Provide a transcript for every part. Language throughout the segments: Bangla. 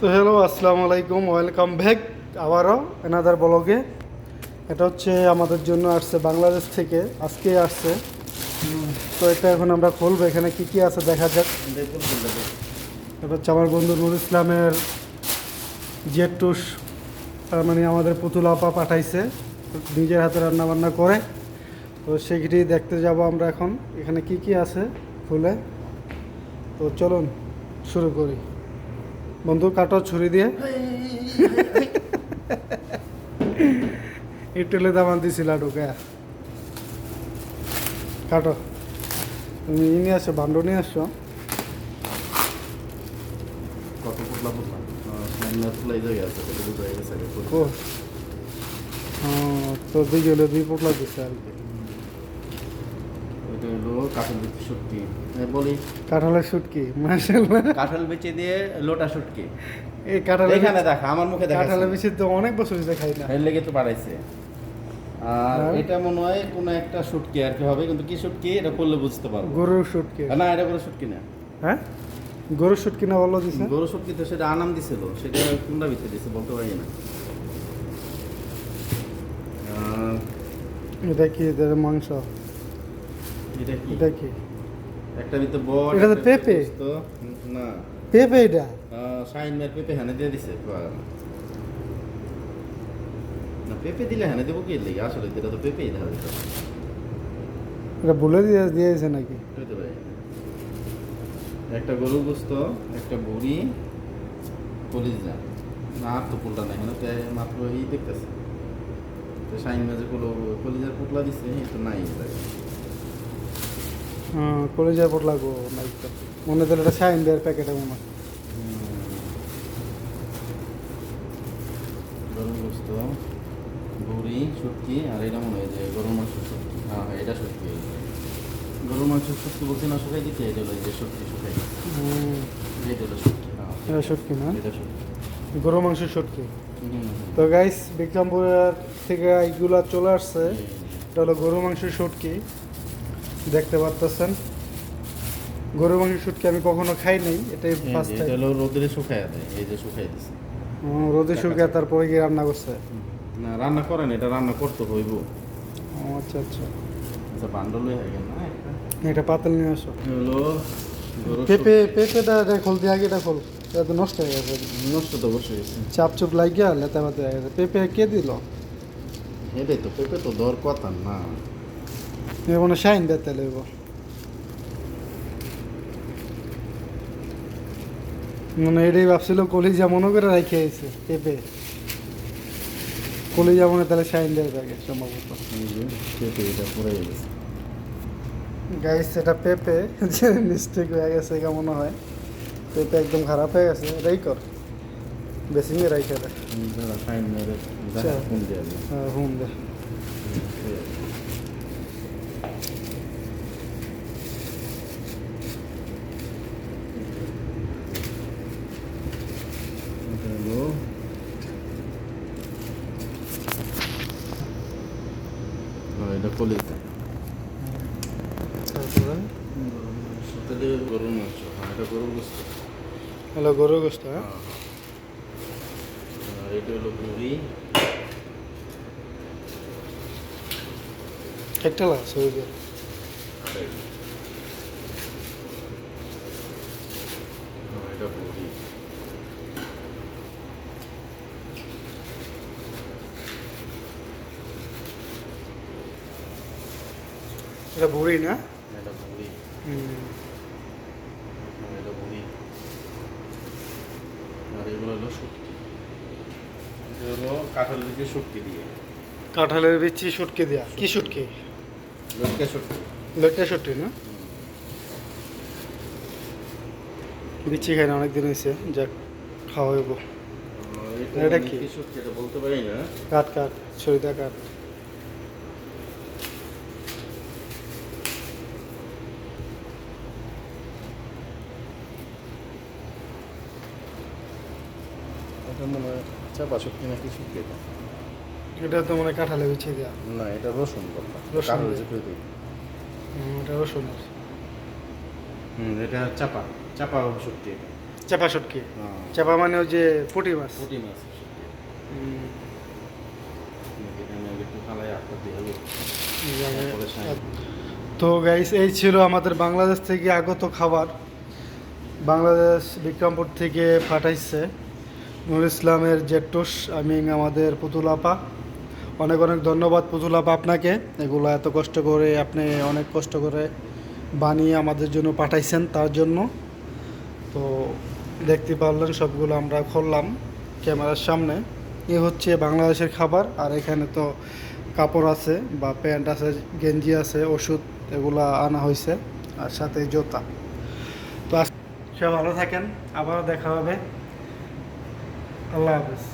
তো হ্যালো, আসসালামু আলাইকুম, ওয়েলকাম ব্যাক আবারও এনাদার ব্লগে। এটা হচ্ছে আমাদের জন্য আসছে বাংলাদেশ থেকে, আজকে আসছে। তো এটা এখন আমরা খুলবো, এখানে কি কি আছে দেখা যাক। এটা হচ্ছে আমার বন্ধু নুর ইসলামের জেটুস, তার মানে আমাদের পুতুল আপা পাঠাইছে, নিজের হাতে রান্না বান্না করে। তো সেটি দেখতে যাব আমরা এখন, এখানে কি কি আছে খুলে। তো চলুন শুরু করি। বন্ধু কাটো ছুরি দিয়ে। ইটেলে দামান দিছিল ঢুকে। কাটো, তুমি নিয়ে আসছো, ভান্ড নিয়ে আসছো। কত পুতলা পুতলা পুতলা এই জায়গায় আছে, কত পুতলা এই গেছে ও তো দুই গেলে দুই পোটলা দিচ্ছে আর কি। ওইটা হলো কাঁঠাল বেচে শুটকি বলি, কাঁঠালের শুটকি, মাশাআল্লাহ। কাঁঠাল বেচে দিয়ে লোটা শুটকি। এই কাঁঠালের এখানে দেখা আমার মুখে দেখা কাঁঠালের বেশি তো অনেক বছর হয়েছে খাই না। এর লেগে তো বাড়াইছে। আর হ্যাঁ। এটা মনে হয় কোনো একটা শুটকি আর কি হবে, কিন্তু কি শুটকি এটা করলে বুঝতে পারবো। গরুর শুটকি। না, এটা কোনো শুটকি না। হ্যাঁ, গরুর শুটকি না বললো দিছে। গরু শুটকি তো সেটা আনাম দিছিল, সেটা কোনটা ভিতরে দিছে বলতে পারি না। এটা কি, এদের মাংস? এটা কি? এটা কি? একটা ভিতরে বড়, এটা তো একটা পেঁপে। গোস্ত। না, পেঁপে এটা? শাইন মেয়ের পেঁপে হানে দিয়ে দিছে। না, পেঁপে দিলে হানে দেবো কি এর লেগে? আসলে এটা তো পেঁপেই ধরা দিত। এটা ভুলে দিয়েছে নাকি? হইতে পারে। একটা গরু গোস্ত, একটা বড়ি, কলিজা। না, আর তো পোলটা নাই, মানে মাত্র এই দেখতেছে। তো শাইন মেয়ে যে কলিজার পোটলা দিছে, এটা নাই এই জায়গায়। হ্যাঁ, কলেজের পোটলা গো নাই তো। মনে হলো এটা সাইন দেওয়ার প্যাকেটে মনে হয়। গরুর গোস্ত, বড়ি, শুটকি, আর এটা মনে হয় যে গরুর মাংস শুটকি। হ্যাঁ হ্যাঁ, এটা শুটকি। গরুর মাংস শুটকি বলছি না, শুকাই দিতে, এটা হলো এই যে শুটকি শুকাই দিচ্ছে। এটা হলো শুটকি। হ্যাঁ, এটা শুটকি না, এটা শুটকি। গরু মাংস শুটকি। হুম। তো গাইস, বিক্রমপুরের থেকে এইগুলা চলে আসছে। এটা হলো গরু মাংস শুটকি, দেখতে পাচ্ছেন। গরু মাংস শুটকি আমি কখনো খাই নাই, এটাই ফার্স্ট এটা টাইম। হলো রোদে শুকাই দেয়, এই যে শুকাই দিচ্ছে। রোদে শুকিয়ে তারপরে গিয়ে রান্না করছে। না, রান্না করেন, এটা রান্না করতে হইব। ও আচ্ছা আচ্ছা, আচ্ছা, বান্ডল হয়ে গেল না একটা। এটা পাতাল নিয়ে আসো। হলো গরুর পেঁপেটা এটা খোল দিয়ে আগে, এটা খোল, এটা তো নষ্ট হয়ে গেছে। নষ্ট তো অবশ্যই গেছে। চাপ চুপ লাগিয়া লেতা পাতা হয়ে গেছে। পেঁপে কে দিল? এটাই তো পেঁপে তো দর কথা না। মনে শাইন দিতে লইব। মানে এটাই ভাবছিল কলিজা মনে করে রেখে আইছে পেঁপে। কলিজা মনে তাহলে শাইন দেওয়ার আগে সম্ভবত। এই যে পেঁপে এটা পড়ে গেছে। গাইস, এটা পেঁপে যে মিস্টেক হয়ে গেছে এটা মনে হয়। পেঁপে একদম খারাপ হয়ে গেছে, এটাই কর বেশি নিয়ে রাইখে দেয়। দাদা ফাইন মেরে আচ্ছা। ফোন দিয়ে দিই। হুম দে। হলো এটা কলিজা। তারপরে সাথে গরুর মাংস। হ্যাঁ, এটা গরুর গোস্ত। হলো গরু গোস্ত। হ্যাঁ, আর এটা হলো বুড়ি। একটা লাগছে ওই যে। এটা বুড়ি। এটা বুড়ি না? এটা বুড়ি। হুম। এটা বুড়ি। আর এগুলো হলো শুটকি। এটা হলো কাঁঠাল দিকে শুটকি দিয়ে। কাঁঠালের বিচি শুটকি দেয়া, কি শুটকি? লটকা শুটকি। লইট্টা শুটকি না? বিচি খাই না অনেকদিন হয়েছে, যাক খাওয়া হইব। এটা কি? কি শুটকি এটা বলতে পারি না। কাট কাট, ছুরিটা কাট। এটা মনে হয় চাপা শুটকি নাকি শুটকি এটা। এটা তো মনে হয় কাঁঠালে বিচি দেয়া। না, এটা রসুন কথা। রসুন কাঁঠাল দিয়ে। যে তুই দিই। এটা রসুন। এটা চাপা চাপা শুটকি এটা। চাপা শুটকি। হ্যাঁ, চাপা মানে ওই যে পুঁটি মাছ। পুঁটি মাছ। আমি আগে একটু ফালাই আটটা দিয়ে হবে। তারপরে শাইন। তো গাইস এই ছিল আমাদের বাংলাদেশ থেকে আগত খাবার। বাংলাদেশ বিক্রমপুর থেকে পাঠাইছে নুর ইসলামের জেটুস, আমাদের পুতুল আপা। অনেক অনেক ধন্যবাদ পুতুল আপা আপনাকে, এগুলো এত কষ্ট করে আপনি অনেক কষ্ট করে বানিয়ে আমাদের জন্য পাঠাইছেন, তার জন্য। তো দেখতে পারলেন সবগুলো আমরা খুললাম ক্যামেরার সামনে। এ হচ্ছে বাংলাদেশের খাবার। আর এখানে তো কাপড় আছে বা প্যান্ট আছে, গেঞ্জি আছে, ওষুধ এগুলা আনা হয়েছে, আর সাথে জুতা। তো সব ভালো থাকেন, আবারও দেখা হবে। আল্লাহ হাফেজ।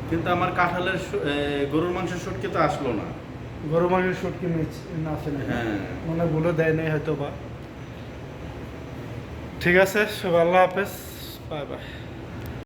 কিন্তু আমার কাঁঠালের গরুর মাংসের শুটকি তো আসলো না। গরু মাংসের শুটকি মিচ আছে না, হ্যাঁ। মনে ভুলে দেয় নাই হয়তো বা। ঠিক আছে, সব আল্লাহ হাফেজ, বাই বাই।